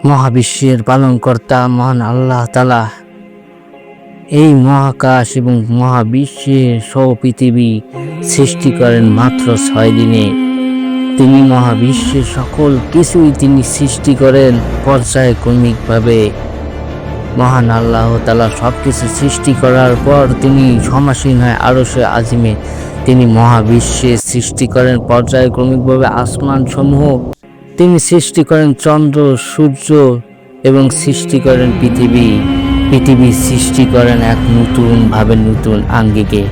মহাবিশ্বের পালনকর্তা মহান আল্লাহ তাআলা এই মহাকাশ এবং মহাবিশ্বের সহ পৃথিবী সৃষ্টি করেন মাত্র 6 দিনে। তিনি মহাবিশ্বের সকল কিছুই তিনি সৃষ্টি করেন পর্যায়ক্রমিকভাবে। মহান আল্লাহ তাআলা সব কিছু সৃষ্টি করার পর তিনি সমাসীন হয় আরশে আজিমে। তিনি মহাবিশ্বে সৃষ্টি করেন পর্যায়ক্রমিকভাবে আসমান সমূহ, তিনি সৃষ্টি করেন চন্দ্র সূর্য এবং সৃষ্টি করেন পৃথিবী সৃষ্টি করেন এক নতুন আঙ্গিকে।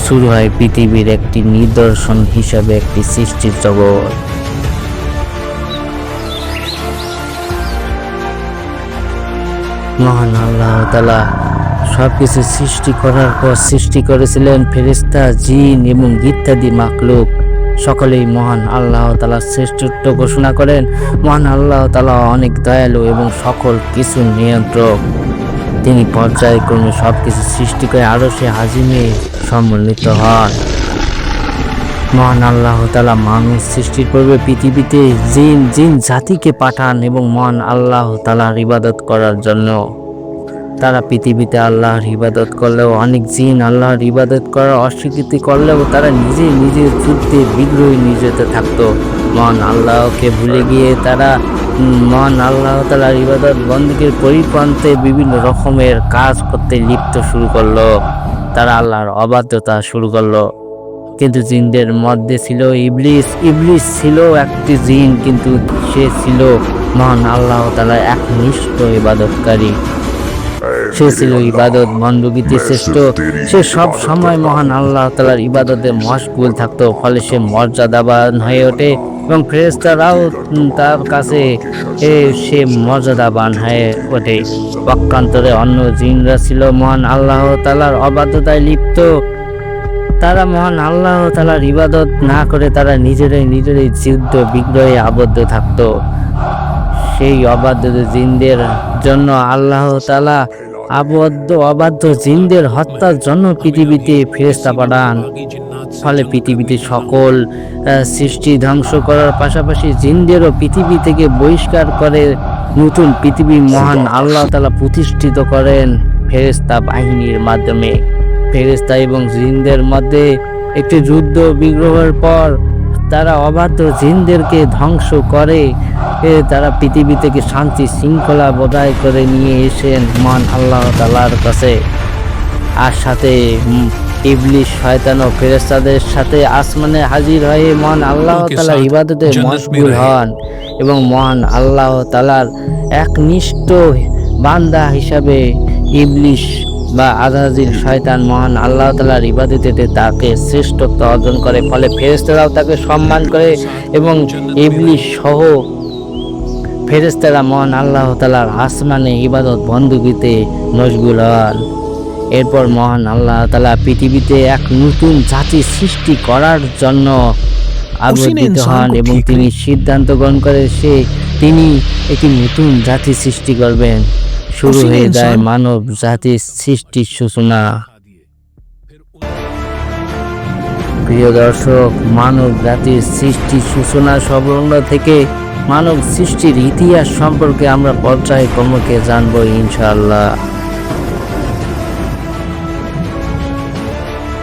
শুরু হয় পৃথিবীর একটি নিদর্শন হিসাবে একটি সৃষ্টির জগৎ। মহান আল্লাহ তাআলা সবকিছু সৃষ্টি করার পর সৃষ্টি করেছিলেন ফেরেশতা, জিন এবং ইত্যাদি মাখলুক। সকলেই মহান আল্লাহ তাআলার শ্রেষ্ঠত্ব ঘোষণা করেন। মহান আল্লাহ তাআলা অনেক দয়ালু এবং সকল কিছু নিয়ন্ত্রক। তিনি পর্যায়ক্রমে সবকিছু সৃষ্টি করে আরশে আজিমে সম্মিলিত হন। মহান আল্লাহ তাআলা মানুষ সৃষ্টির পূর্বে পৃথিবীতে জিন জাতিকে পাঠান এবং মহান আল্লাহ তাআলার ইবাদত করার জন্য। তারা পৃথিবীতে আল্লাহর ইবাদত করলেও অনেক জিন আল্লাহর ইবাদত করার অস্বীকৃতি করলেও তারা নিজের যুদ্ধে বিগ্রহী নিয়োজিত থাকত। মহান আল্লাহকে ভুলে গিয়ে তারা মহান আল্লাহ তাআলার ইবাদত বন্দেগীর পরিপ্রান্তে বিভিন্ন রকমের কাজ করতে লিপ্ত শুরু করলো। তারা আল্লাহর অবাধ্যতা শুরু করলো। কিন্তু জিনদের মধ্যে ছিল ইবলিস ছিল একটি জিন, কিন্তু সে ছিল মহান আল্লাহ তাআলার একনিষ্ঠ ইবাদতকারী। সে ছিল ইবাদত বন্দেগীতে শ্রেষ্ঠ। সে সব সময় মহান আল্লাহ তাআলার ইবাদতে মশগুল থাকতো। ফলে সে মর্যাদাবান হয়ে ওঠে এবং ফেরেশতারাও তার কাছে সে মর্যাদাবান হয়ে ওঠে। পক্ষান্তরে অন্য জিনরা ছিল মহান আল্লাহ তাআলার অবাধ্যতায় লিপ্ত। তারা মহান আল্লাহ তাআলার ইবাদত না করে তারা নিজেরাই যুদ্ধ বিগ্রহে আবদ্ধ থাকত। সেই অবাধ্য জিনদের জন্য আল্লাহ তাআলা অবাধ্য জিনদের হত্যার জন্য পৃথিবীতে ফেরেশতা পাঠান। ফলে পৃথিবীতে সকল সৃষ্টি ধ্বংস করার পাশাপাশি জিনদেরও পৃথিবী থেকে বহিষ্কার করে নতুন পৃথিবী মহান আল্লাহ তাআলা প্রতিষ্ঠিত করেন ফেরেশতা বাহিনীর মাধ্যমে। ফেরেশতা এবং জিনদের মধ্যে একটি যুদ্ধ বিগ্রহের পর তারা অবাধ্য জিনদেরকে ধ্বংস করে তারা পৃথিবী থেকে শান্তি শৃঙ্খলা বজায় করে নিয়ে এসেন মহান আল্লাহ তাআলার কাছে। আর সাথে ইবলিস শয়তান ও ফেরেশতাদের সাথে আসমানে হাজির হয়ে মহান আল্লাহ তাআলার ইবাদতে মশগুল হন এবং মহান আল্লাহ তাআলার একনিষ্ঠ বান্দা হিসাবে ইবলিস বা আযাজিল শয়তান মহান আল্লাহ তাআলার ইবাদতে তাকে শ্রেষ্ঠত্ব অর্জন করে। ফলে ফেরেশতারাও তাকে সম্মান করে এবং ইবলিস সহ ফেরেশতারা মহান আল্লাহ তাআলার আসমানে ইবাদত বন্দেগীতে মশগুল হন। এরপর মহান আল্লাহ তাআলা পৃথিবীতে এক নতুন জাতি সৃষ্টি করার জন্য আবদ্ধিত হন এবং তিনি সিদ্ধান্ত গ্রহণ করে তিনি একটি নতুন জাতি সৃষ্টি করবেন। শুরু হয়ে যায় মানব জাতির সৃষ্টির সূচনা। প্রিয় দর্শক, মানব জাতির সৃষ্টির সূচনা সংলগ্ন থেকে মানব সৃষ্টির ইতিহাস সম্পর্কে আমরা পর্যায়ক্রমে জানবো ইনশাআল্লাহ।